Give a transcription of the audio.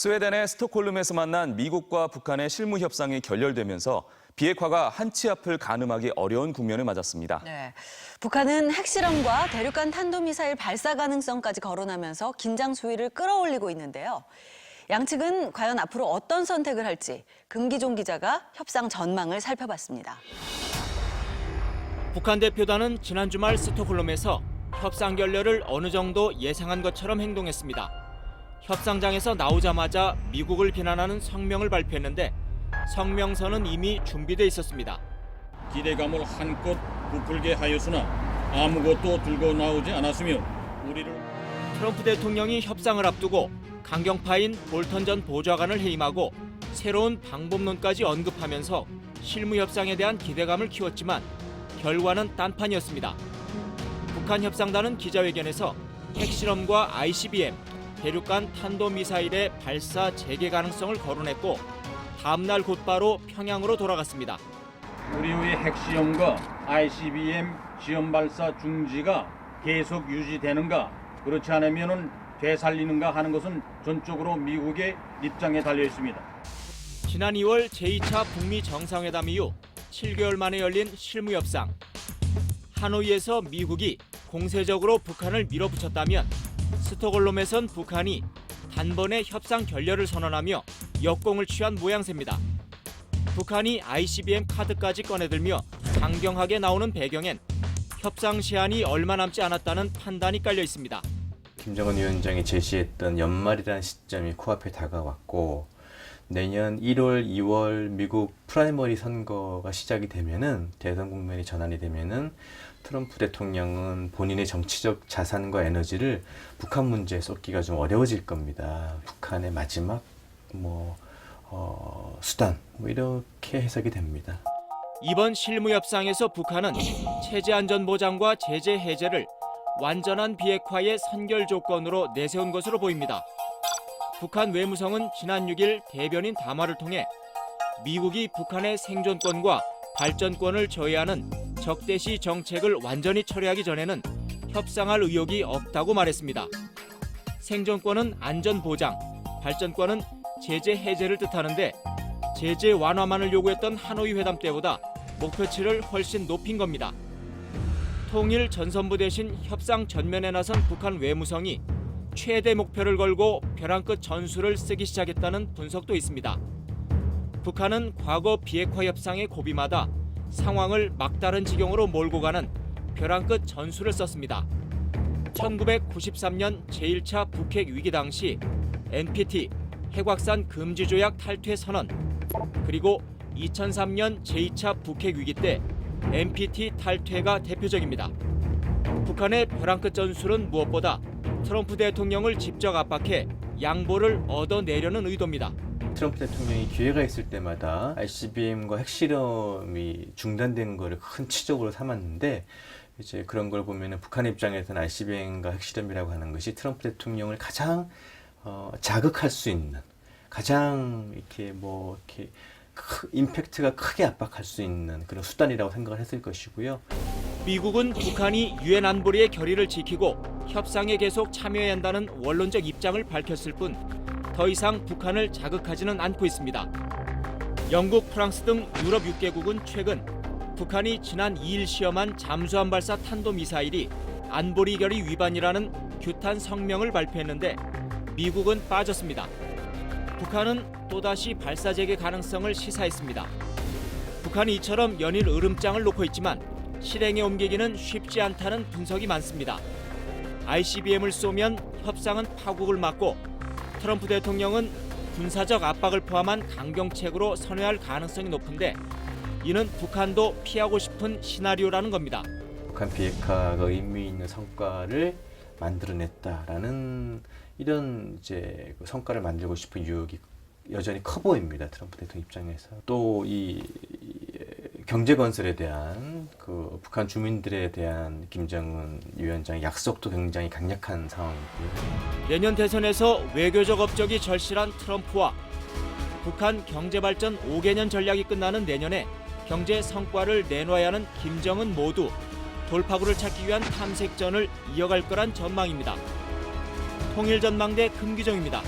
스웨덴의 스톡홀름에서 만난 미국과 북한의 실무 협상이 결렬되면서 비핵화가 한 치 앞을 가늠하기 어려운 국면을 맞았습니다. 네, 북한은 핵실험과 대륙간 탄도미사일 발사 가능성까지 거론하면서 긴장 수위를 끌어올리고 있는데요. 양측은 과연 앞으로 어떤 선택을 할지 금기종 기자가 협상 전망을 살펴봤습니다. 북한 대표단은 지난 주말 스톡홀름에서 협상 결렬을 어느 정도 예상한 것처럼 행동했습니다. 협상장에서 나오자마자 미국을 비난하는 성명을 발표했는데 성명서는 이미 준비돼 있었습니다. 기대감을 한껏 부풀게 하였으나 아무것도 들고 나오지 않았으며 우리를 트럼프 대통령이 협상을 앞두고 강경파인 볼턴 전 보좌관을 해임하고 새로운 방법론까지 언급하면서 실무 협상에 대한 기대감을 키웠지만 결과는 딴판이었습니다. 북한 협상단은 기자회견에서 핵실험과 ICBM, 대륙간 탄도미사일의 발사 재개 가능성을 거론했고 다음 날 곧바로 평양으로 돌아갔습니다. 우리의 핵시험과 ICBM 시험 발사 중지가 계속 유지되는가 그렇지 않으면은 되살리는가 하는 것은 전적으로 미국의 입장에 달려 있습니다. 지난 2월 제2차 북미 정상회담 이후 7개월 만에 열린 실무 협상. 하노이에서 미국이 공세적으로 북한을 밀어붙였다면 스톡홀름에선 북한이 단번에 협상 결렬을 선언하며 역공을 취한 모양새입니다. 북한이 ICBM 카드까지 꺼내들며 강경하게 나오는 배경엔 협상 시한이 얼마 남지 않았다는 판단이 깔려 있습니다. 김정은 위원장이 제시했던 연말이라는 시점이 코앞에 다가왔고 내년 1월, 2월 미국 프라이머리 선거가 시작이 되면은 대선 국면이 전환이 되면은 트럼프 대통령은 본인의 정치적 자산과 에너지를 북한 문제에 쏟기가 좀 어려워질 겁니다. 북한의 마지막 수단 이렇게 해석이 됩니다. 이번 실무 협상에서 북한은 체제 안전 보장과 제재 해제를 완전한 비핵화의 선결 조건으로 내세운 것으로 보입니다. 북한 외무성은 지난 6일 대변인 담화를 통해 미국이 북한의 생존권과 발전권을 저해하는 적대시 정책을 완전히 철회하기 전에는 협상할 의욕이 없다고 말했습니다. 생존권은 안전 보장, 발전권은 제재 해제를 뜻하는데 제재 완화만을 요구했던 하노이 회담 때보다 목표치를 훨씬 높인 겁니다. 통일 전선부 대신 협상 전면에 나선 북한 외무성이 최대 목표를 걸고 벼랑 끝 전술을 쓰기 시작했다는 분석도 있습니다. 북한은 과거 비핵화 협상의 고비마다 상황을 막다른 지경으로 몰고 가는 벼랑 끝 전술을 썼습니다. 1993년 제1차 북핵 위기 당시 NPT 핵확산 금지 조약 탈퇴 선언, 그리고 2003년 제2차 북핵 위기 때 NPT 탈퇴가 대표적입니다. 북한의 벼랑 끝 전술은 무엇보다 트럼프 대통령을 직접 압박해 양보를 얻어내려는 의도입니다. 트럼프 대통령이 기회가 있을 때마다 ICBM과 핵실험이 중단된 것을 큰 치적으로 삼았는데 이제 그런 걸 보면은 북한의 입장에서는 ICBM과 핵실험이라고 하는 것이 트럼프 대통령을 가장 자극할 수 있는 가장 이렇게 임팩트가 크게 압박할 수 있는 그런 수단이라고 생각을 했을 것이고요. 미국은 북한이 유엔 안보리의 결의를 지키고 협상에 계속 참여해야 한다는 원론적 입장을 밝혔을 뿐 더 이상 북한을 자극하지는 않고 있습니다. 영국, 프랑스 등 유럽 6개국은 최근 북한이 지난 2일 시험한 잠수함 발사 탄도미사일이 안보리 결의 위반이라는 규탄 성명을 발표했는데 미국은 빠졌습니다. 북한은 또다시 발사 재개 가능성을 시사했습니다. 북한이 이처럼 연일 으름장을 놓고 있지만 실행에 옮기기는 쉽지 않다는 분석이 많습니다. ICBM을 쏘면 협상은 파국을 맞고 트럼프 대통령은 군사적 압박을 포함한 강경책으로 선회할 가능성이 높은데 이는 북한도 피하고 싶은 시나리오라는 겁니다. 북한 비핵화가 의미 있는 성과를 만들어냈다라는 이런 이제 성과를 만들고 싶은 유혹이 여전히 커 보입니다. 트럼프 대통령 입장에서. 또 이 경제 건설에 대한 그 북한 주민들에 대한 김정은 위원장의 약속도 굉장히 강력한 상황이고요. 내년 대선에서 외교적 업적이 절실한 트럼프와 북한 경제발전 5개년 전략이 끝나는 내년에 경제 성과를 내놔야 하는 김정은 모두 돌파구를 찾기 위한 탐색전을 이어갈 거란 전망입니다. 통일전망대 금기정입니다.